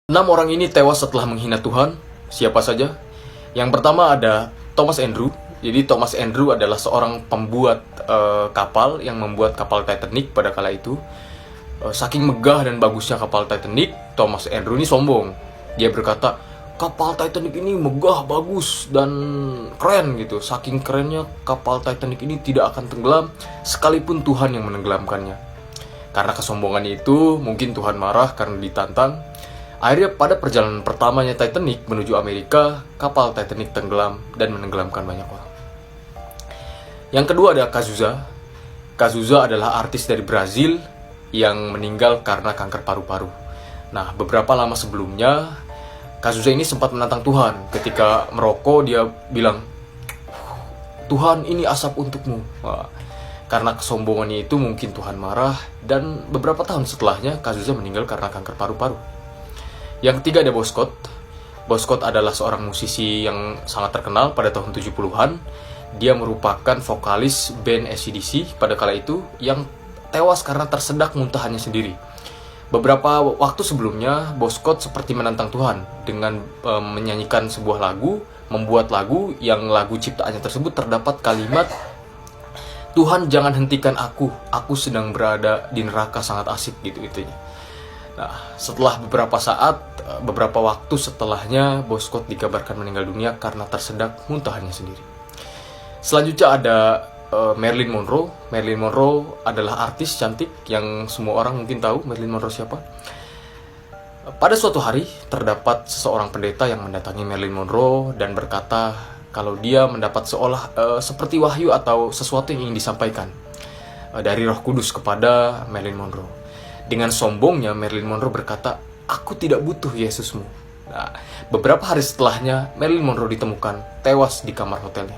6 orang ini tewas setelah menghina Tuhan. Siapa saja? Yang pertama ada Thomas Andrew. Jadi Thomas Andrew adalah seorang pembuat kapal yang membuat kapal Titanic pada kala itu. Saking megah dan bagusnya kapal Titanic, Thomas Andrew ini sombong. Dia berkata, kapal Titanic ini megah, bagus, dan keren gitu. Saking kerennya kapal Titanic ini tidak akan tenggelam sekalipun Tuhan yang menenggelamkannya. Karena kesombongannya itu, mungkin Tuhan marah karena ditantang. Akhirnya pada perjalanan pertamanya Titanic menuju Amerika, kapal Titanic tenggelam dan menenggelamkan banyak orang. Yang kedua ada Cazuza. Cazuza adalah artis dari Brazil yang meninggal karena kanker paru-paru. Nah, beberapa lama sebelumnya, Cazuza ini sempat menantang Tuhan. Ketika merokok, dia bilang, Tuhan, ini asap untukmu. Wah, karena kesombongannya itu mungkin Tuhan marah, dan beberapa tahun setelahnya Cazuza meninggal karena kanker paru-paru. Yang ketiga ada Bon Scott. Bon Scott adalah seorang musisi yang sangat terkenal pada tahun 70-an. Dia merupakan vokalis band AC/DC pada kala itu yang tewas karena tersedak muntahannya sendiri. Beberapa waktu sebelumnya, Bon Scott seperti menantang Tuhan dengan menyanyikan sebuah lagu, membuat lagu yang lagu ciptaannya tersebut terdapat kalimat, Tuhan jangan hentikan aku sedang berada di neraka sangat asik gitu-gitunya. Nah, setelah beberapa waktu setelahnya, Bon Scott dikabarkan meninggal dunia karena tersedak muntahannya sendiri. Selanjutnya ada Marilyn Monroe. Marilyn Monroe adalah artis cantik yang semua orang mungkin tahu Marilyn Monroe siapa. Pada suatu hari, terdapat seseorang pendeta yang mendatangi Marilyn Monroe dan berkata kalau dia mendapat seperti wahyu atau sesuatu yang ingin disampaikan dari Roh Kudus kepada Marilyn Monroe. Dengan sombongnya, Marilyn Monroe berkata, aku tidak butuh Yesusmu. Nah, beberapa hari setelahnya, Marilyn Monroe ditemukan tewas di kamar hotelnya.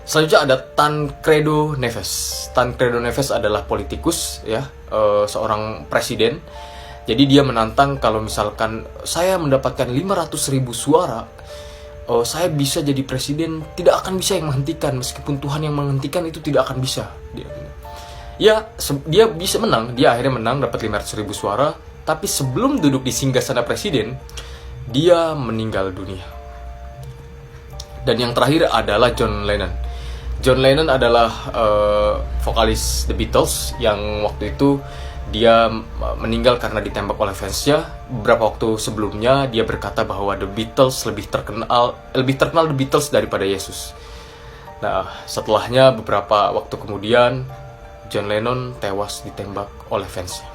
Selanjutnya ada Tancredo Neves. Tancredo Neves adalah politikus, ya, seorang presiden. Jadi dia menantang kalau misalkan saya mendapatkan 500.000 suara, saya bisa jadi presiden, tidak akan bisa yang menghentikan. Meskipun Tuhan yang menghentikan, itu tidak akan bisa. Dia bisa menang, dia akhirnya menang, dapat 500.000 suara, tapi sebelum duduk di singgasana presiden, dia meninggal dunia. Dan yang terakhir adalah John Lennon. John Lennon adalah vokalis The Beatles yang waktu itu dia meninggal karena ditembak oleh fansnya. Beberapa waktu sebelumnya dia berkata bahwa The Beatles lebih terkenal The Beatles daripada Yesus. Nah, setelahnya beberapa waktu kemudian John Lennon tewas ditembak oleh fansnya.